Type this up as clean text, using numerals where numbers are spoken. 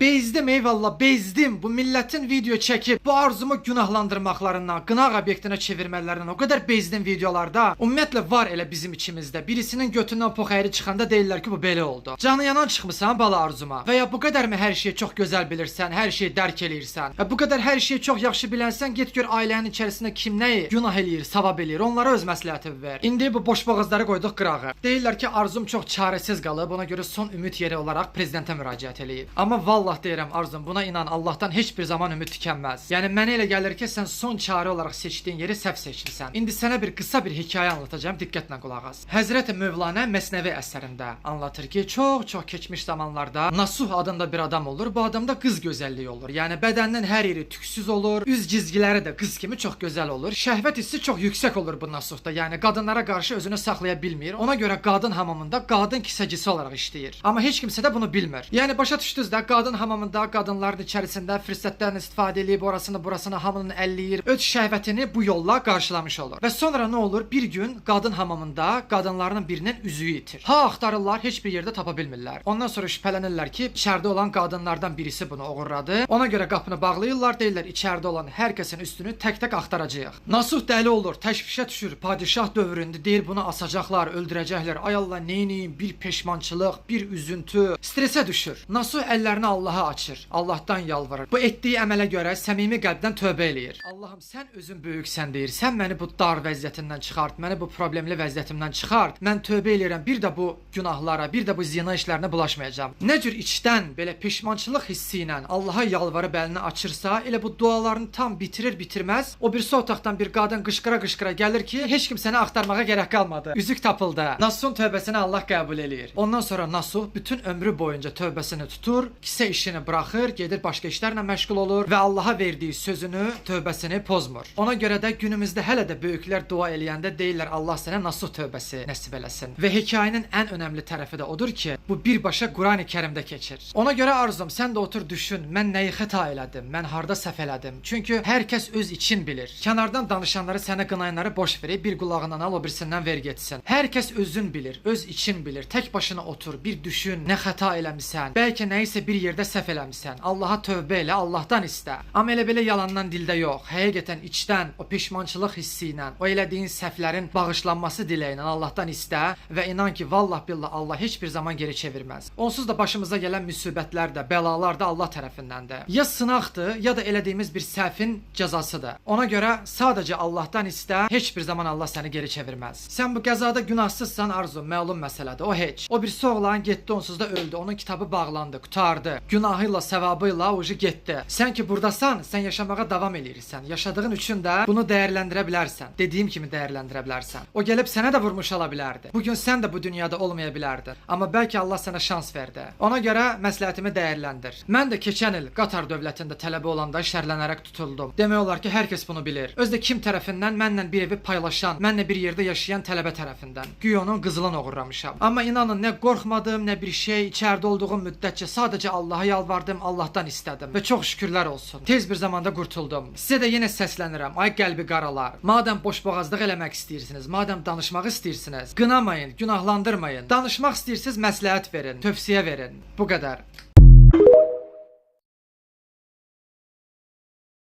Bezdim eyvallah, bezdim. Bu milletin video çekip bu arzumu günahlandırmaklarından, qınaq obyektinə çevirmələrindən o kadar bezdim videolarda. Ümumiyyətlə var elə bizim içimizdə. Birisinin götündən poxayri çıxanda deyirlər ki bu belə oldu. Canı yanan çıxmısan bala arzuma? Və ya bu qədər mi hər şeyi çox gözəl bilirsən, hər şeyi dərk eləyirsən? Bu qədər hər şeyi çox yaxşı bilənsən, get gör ailənin içərisində kim nəyi günah eləyir, savab eləyir, onlara öz məsləhətini ver. İndi bu boşboğazları qoyduq qırağa. Deyirlər ki arzum çox çarəsiz qalıb, ona görə son ümid yeri olaraq prezidentə müraciət eləyib. Amma vallah deyirəm arzum, buna inan, Allahdan heç bir zaman ümid tükənməz. Yəni mənə elə gəlir ki sən son çarə olaraq seçdiyin yeri səhv seçmisən. İndi sənə bir qısa bir hekayə anlatacağım, diqqətlə qulaq as. Həzrət Mövlana Məsnəvi əsərində anlatır ki, çox keçmiş zamanlarda Nasuh adında bir adam olur. Bu adamda qız gözəlliyi olur. Yəni bədəndən hər yeri tüksüz olur, üz cizgiləri də qız kimi çox gözəl olur. Şəhvət hissi çox yüksək olur bu Nasuhda. Yəni qadınlara qarşı özünü saxlaya bilmir. Ona görə qadın hamamında qadın kisəcisi olaraq işləyir. Amma heç kimsə də bunu bilmir. Yəni başa düşdünüz də, qadın hamamında qadınların içərisində fürsətlərdən istifadə edib orasını burasını hamının əlləyir. Öz şəhvətini bu yolla qarşılamış olur. Və sonra nə olur? Bir gün qadın hamamında qadınlarının birinin üzüyü itir. Ha axtarırlar, heç bir yerdə tapa bilmirlər. Ondan sonra şübhələnirlər ki, içəridə olan qadınlardan birisi bunu oğurladı. Ona görə qapını bağlayırlar, deyirlər içəridə olan hər kəsin üstünü tək-tək axtaracağıq. Nasuh dəli olur, təşvişə düşür. Padişah dövründə deyir bunu asacaqlar, öldürəcəklər. Ay Allah, neyniyim? Bir peşmançılıq, bir üzüntü, stresə düşür. Nasuh əllərini Allaha açır. Allahdan yalvarır. Bu etdiyi əmələ görə səmimi qəlbdən tövbə eləyir. Allahım sən özün böyüksən deyir. Sən məni bu dar vəziyyətindən çıxart, məni bu problemli vəziyyətimdən çıxart. Mən tövbə eləyirəm. Bir də bu günahlara, bir də bu zina işlərinə bulaşmayacağam. Nə cür içdən belə peşmançılıq hissi ilə Allaha yalvarıb əlini açırsa, elə bu dualarını tam bitirir bitirməz, o birisi otaqdan bir qadın qışqıra gəlir ki, heç kim səni axtarmağa gərək qalmadı. Üzük tapıldı. Nasuhun tövbəsini Allah qəbul eləyir. Ondan sonra Nasuh bütün ömrü boyunca tövbəsini tutur, kisə işini buraxır, gedir başqa işlərlə məşğul olur və Allaha verdiyi sözünü, tövbəsini pozmur. Ona görə də günümüzdə hələ də böyüklər dua eləyəndə deyirlər Allah sənə Nasuh tövbəsi nəsib eləsin. Və hekayənin ən önəmli tərəfi də odur ki, bu birbaşa Qurani-Kərimdə keçir. Ona görə arzum, sən də otur düşün, mən nəyi xəta elədim, mən harda səhv elədim. Çünki hər kəs öz için bilir. Kənardan danışanları, sənə qınayanları boş verib, bir qulağından al, o birisindən ver getsin. Hər kəs özün bilir, öz için bilir. Tək başına otur, bir düşün, nə xəta eləmisən, bəlkə nəyisə bir yerdə səhv eləmisən. Allaha tövbə elə, Allahdan istə. Amma elə belə yalandan dildə yox. Həqiqətən içdən, o peşmançılıq hissi ilə, o elədiyin səhvlərin bağışlanması diləyi ilə Allahdan istə və inan ki, vallah billah Allah heç bir zaman geri çevirməz. Onsuz da başımıza gələn müsibətlər də, bəlalar da Allah tərəfindəndir. Ya sınaqdır, ya da elədiyimiz bir səhvin cəzasıdır. Ona görə sadəcə Allahdan istə, heç bir zaman Allah səni geri çevirməz. Sən bu qəzada günahsızsan arzum, məlum məsələdir. O heç. O birisi oğlan getdi, onsuz da öldü. Onun kitabı bağlandı, qurtardı. Günahıyla, savabıyla ucu getdi. Sən ki burdasan, sən yaşamağa davam eləyirsən. Yaşadığın üçün də bunu dəyərləndirə bilərsən. Dediyim kimi dəyərləndirə bilərsən. O gəlib sənə də vurmuş ola bilərdi. Bugün sən də bu dünyada olmaya bilərdin. Amma bəlkə Allah sənə şans verdi. Ona görə məsləhətimi dəyərləndir. Mən də keçən il Qatar dövlətində tələbə olanda şərlənərək tutuldum. Demək olar ki, hər kəs bunu bilir. Özdə kim tərəfindən? Mənlə bir evi paylaşan, mənlə bir yerdə yaşayan tələbə tərəfindən. Güya onun qızılını oğurlamışam. Amma inanın, nə qorxmadım, nə bir şey, içəridə olduğum müddətcə sadəcə Allaha yalvardım, Allahdan istədim və çox şükürlər olsun. Tez bir zamanda qurtuldum. Sizə də yenə səslənirəm. Ay qəlbi qaralar. Madəm boşboğazlıq eləmək istəyirsiniz, madəm danışmaq istəyirsiniz, qınamayın, günahlandırmayın. Danışmaq istəyirsiniz, məsləhət verin, tövsiyə verin. Bu qədər.